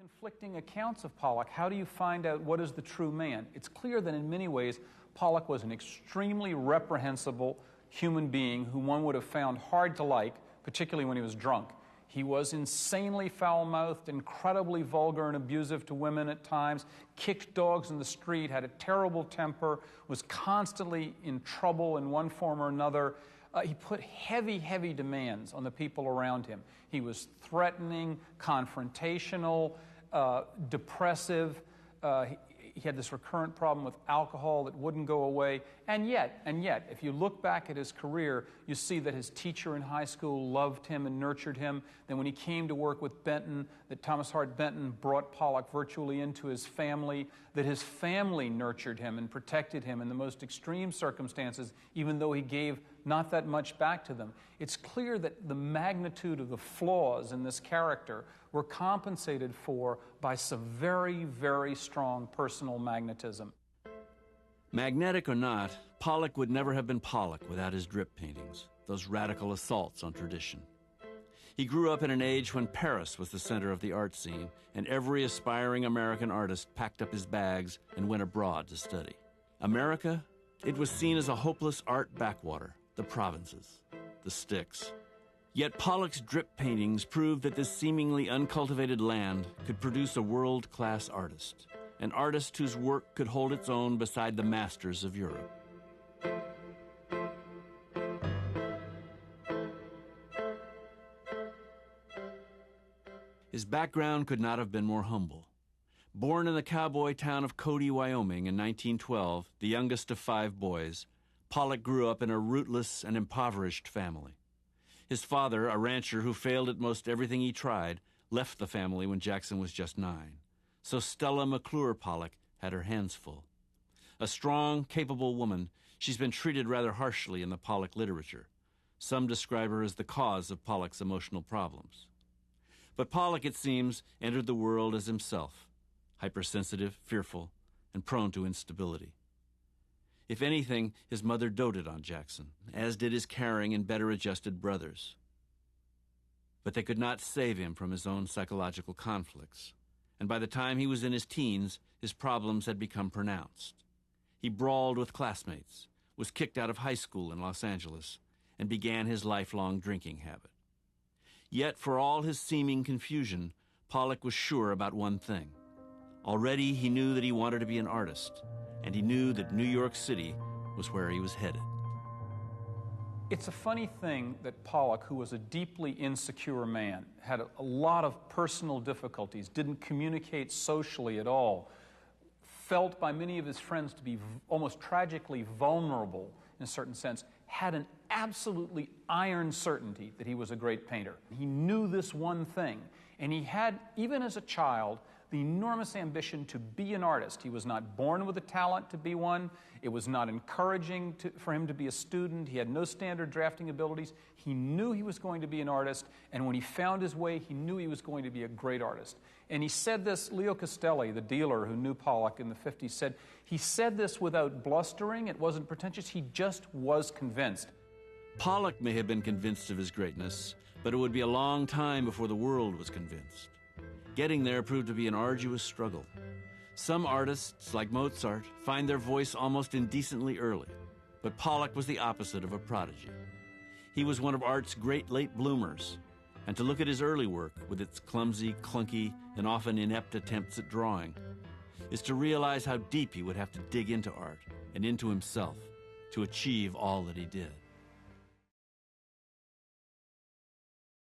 conflicting accounts of Pollock. How do you find out what is the true man? It's clear that in many ways Pollock was an extremely reprehensible human being who one would have found hard to like, particularly when he was drunk. He was insanely foul-mouthed, incredibly vulgar and abusive to women at times, kicked dogs in the street, had a terrible temper, was constantly in trouble in one form or another. He put heavy, heavy demands on the people around him. He was threatening, confrontational, depressive. He had this recurrent problem with alcohol that wouldn't go away. And yet, if you look back at his career, you see that his teacher in high school loved him and nurtured him. Then when he came to work with Benton, that Thomas Hart Benton brought Pollock virtually into his family, that his family nurtured him and protected him in the most extreme circumstances, even though he gave not that much back to them. It's clear that the magnitude of the flaws in this character were compensated for by some very, very strong personal magnetism. Magnetic or not, Pollock would never have been Pollock without his drip paintings, those radical assaults on tradition. He grew up in an age when Paris was the center of the art scene, and every aspiring American artist packed up his bags and went abroad to study. America, it was seen as a hopeless art backwater, the provinces, the sticks. Yet Pollock's drip paintings proved that this seemingly uncultivated land could produce a world-class artist, an artist whose work could hold its own beside the masters of Europe. His background could not have been more humble. Born in the cowboy town of Cody, Wyoming in 1912, the youngest of 5 boys, Pollock grew up in a rootless and impoverished family. His father, a rancher who failed at most everything he tried, left the family when Jackson was just 9. So Stella McClure Pollock had her hands full. A strong, capable woman, she's been treated rather harshly in the Pollock literature. Some describe her as the cause of Pollock's emotional problems. But Pollock, it seems, entered the world as himself, hypersensitive, fearful, and prone to instability. If anything, his mother doted on Jackson, as did his caring and better-adjusted brothers. But they could not save him from his own psychological conflicts, and by the time he was in his teens, his problems had become pronounced. He brawled with classmates, was kicked out of high school in Los Angeles, and began his lifelong drinking habit. Yet, for all his seeming confusion, Pollock was sure about one thing. Already he knew that he wanted to be an artist, and he knew that New York City was where he was headed. It's a funny thing that Pollock, who was a deeply insecure man, had a lot of personal difficulties, didn't communicate socially at all, felt by many of his friends to be almost tragically vulnerable in a certain sense, had an absolutely iron certainty that he was a great painter. He knew this one thing, and he had, even as a child, the enormous ambition to be an artist. He was not born with a talent to be one. It was not encouraging for him to be a student. He had no standard drafting abilities. He knew he was going to be an artist, and when he found his way, he knew he was going to be a great artist. And he said this, Leo Castelli, the dealer who knew Pollock in the 50s, said, he said this without blustering. It wasn't pretentious. He just was convinced. Pollock may have been convinced of his greatness, but it would be a long time before the world was convinced. Getting there proved to be an arduous struggle. Some artists, like Mozart, find their voice almost indecently early, but Pollock was the opposite of a prodigy. He was one of art's great late bloomers, and to look at his early work, with its clumsy, clunky, and often inept attempts at drawing, is to realize how deep he would have to dig into art and into himself to achieve all that he did.